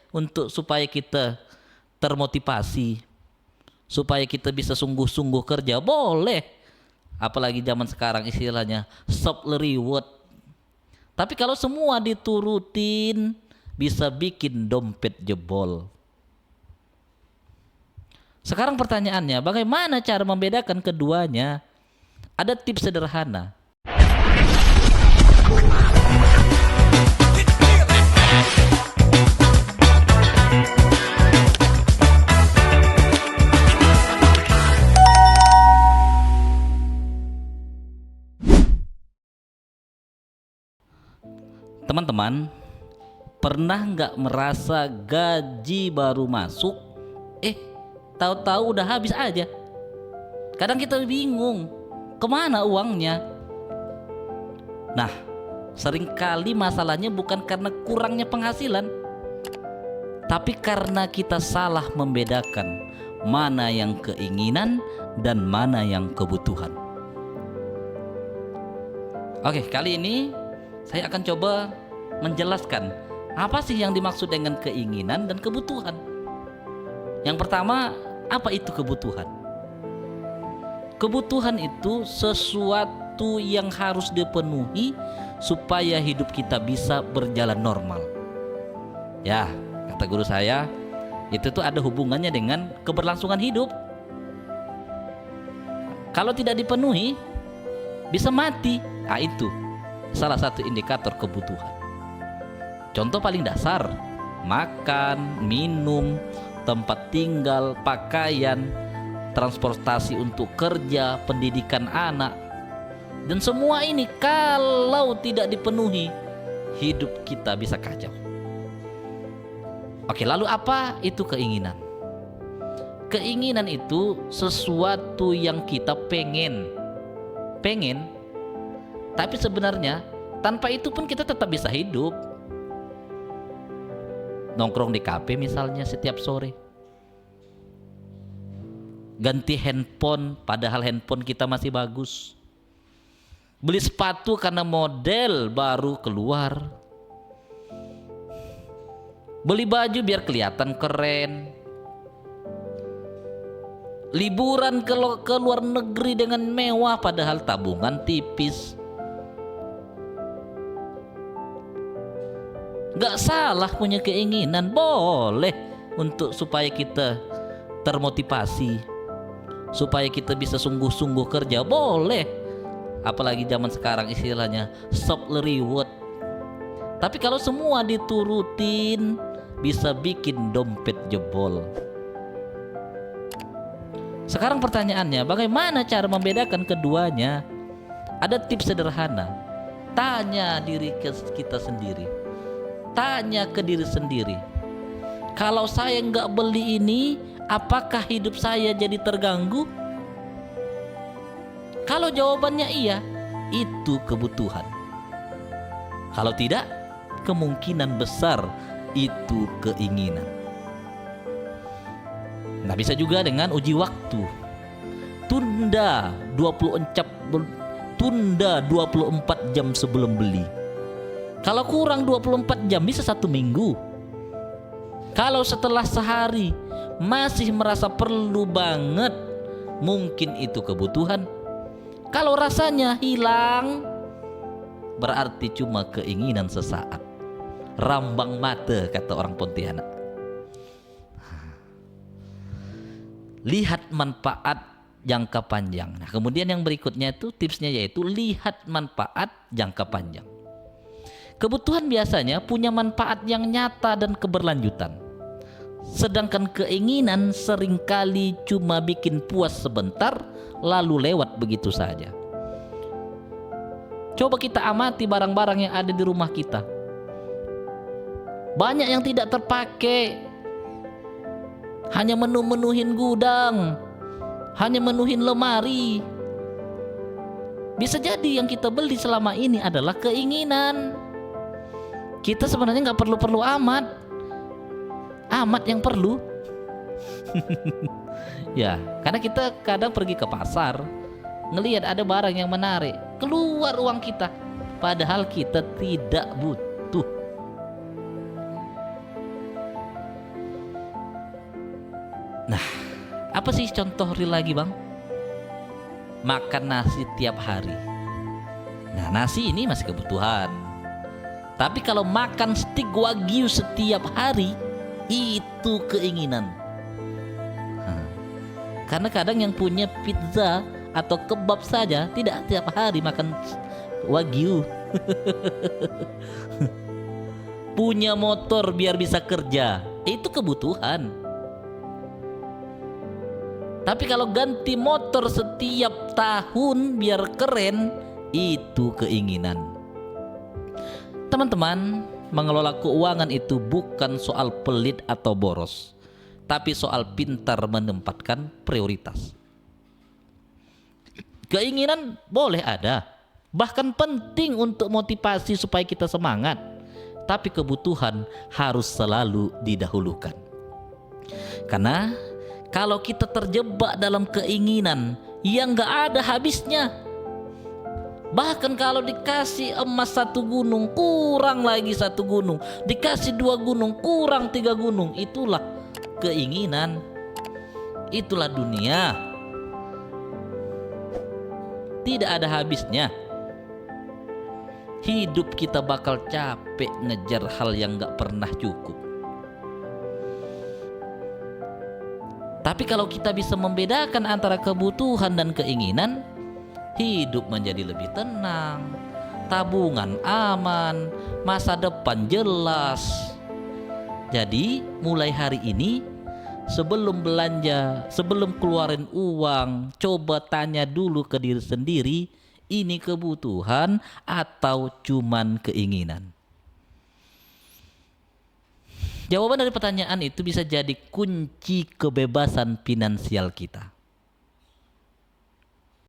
untuk supaya kita termotivasi, supaya kita bisa sungguh-sungguh kerja, boleh. Apalagi zaman sekarang istilahnya stop reward. Tapi kalau semua diturutin bisa bikin dompet jebol. Sekarang pertanyaannya, bagaimana cara membedakan keduanya? Ada tips sederhana. Teman-teman, pernah nggak merasa gaji baru masuk, tahu-tahu udah habis aja? Kadang kita bingung, kemana uangnya? Nah, seringkali masalahnya bukan karena kurangnya penghasilan, tapi karena kita salah membedakan mana yang keinginan dan mana yang kebutuhan. Oke, kali ini saya akan coba menjelaskan apa sih yang dimaksud dengan keinginan dan kebutuhan. Yang pertama, apa itu kebutuhan? Kebutuhan itu sesuatu yang harus dipenuhi supaya hidup kita bisa berjalan normal. Ya, kata guru saya, itu tuh ada hubungannya dengan keberlangsungan hidup. Kalau tidak dipenuhi, bisa mati. Nah, itu salah satu indikator kebutuhan. Contoh paling dasar, makan, minum, tempat tinggal, pakaian, transportasi untuk kerja, pendidikan anak. Dan semua ini kalau tidak dipenuhi, hidup kita bisa kacau. Oke, lalu apa itu keinginan? Keinginan itu sesuatu yang kita pengen, tapi sebenarnya tanpa itu pun kita tetap bisa hidup. Nongkrong di kafe misalnya setiap sore, ganti handphone padahal handphone kita masih bagus, beli sepatu karena model baru keluar, beli baju biar kelihatan keren, liburan ke luar negeri dengan mewah padahal tabungan tipis. Gak salah punya keinginan, boleh untuk supaya kita termotivasi, supaya kita bisa sungguh-sungguh kerja, boleh. Apalagi zaman sekarang istilahnya stop reward. Tapi kalau semua diturutin bisa bikin dompet jebol. Sekarang pertanyaannya, bagaimana cara membedakan keduanya? Ada tips sederhana. Tanya diri kita sendiri. Tanya ke diri sendiri, kalau saya nggak beli ini, apakah hidup saya jadi terganggu? Kalau jawabannya iya, itu kebutuhan. Kalau tidak, kemungkinan besar itu keinginan. Nah, bisa juga dengan uji waktu. Tunda 24 jam sebelum beli. Kalau kurang 24 jam bisa 1 minggu. Kalau setelah sehari masih merasa perlu banget, mungkin itu kebutuhan. Kalau rasanya hilang, berarti cuma keinginan sesaat. Rambang mata kata orang Pontianak. Lihat manfaat jangka panjang. Nah, kemudian yang berikutnya itu tipsnya yaitu lihat manfaat jangka panjang. Kebutuhan biasanya punya manfaat yang nyata dan keberlanjutan. Sedangkan keinginan seringkali cuma bikin puas sebentar lalu lewat begitu saja. Coba kita amati barang-barang yang ada di rumah kita. Banyak yang tidak terpakai. Hanya menuhin gudang, hanya menuhin lemari. Bisa jadi yang kita beli selama ini adalah keinginan. Kita sebenarnya nggak perlu amat yang perlu. Ya, karena kita kadang pergi ke pasar, ngelihat ada barang yang menarik, keluar uang kita, padahal kita tidak butuh. Nah, apa sih contoh real lagi bang? Makan nasi tiap hari. Nah, nasi ini masih kebutuhan. Tapi kalau makan stik wagyu setiap hari, itu keinginan. Karena kadang yang punya pizza atau kebab saja tidak tiap hari makan wagyu. Punya motor biar bisa kerja, itu kebutuhan. Tapi kalau ganti motor setiap tahun biar keren, itu keinginan. Teman-teman, mengelola keuangan itu bukan soal pelit atau boros, tapi soal pintar menempatkan prioritas. Keinginan boleh ada, bahkan penting untuk motivasi supaya kita semangat, tapi kebutuhan harus selalu didahulukan. Karena kalau kita terjebak dalam keinginan yang gak ada habisnya, bahkan kalau dikasih emas 1 gunung, kurang lagi 1 gunung, dikasih 2 gunung, kurang 3 gunung, itulah keinginan, itulah dunia. Tidak ada habisnya. Hidup kita bakal capek ngejar hal yang gak pernah cukup. Tapi kalau kita bisa membedakan antara kebutuhan dan keinginan, hidup menjadi lebih tenang, tabungan aman, masa depan jelas. Jadi mulai hari ini, sebelum belanja, sebelum keluarin uang, coba tanya dulu ke diri sendiri, ini kebutuhan atau cuman keinginan? Jawaban dari pertanyaan itu bisa jadi kunci kebebasan finansial kita.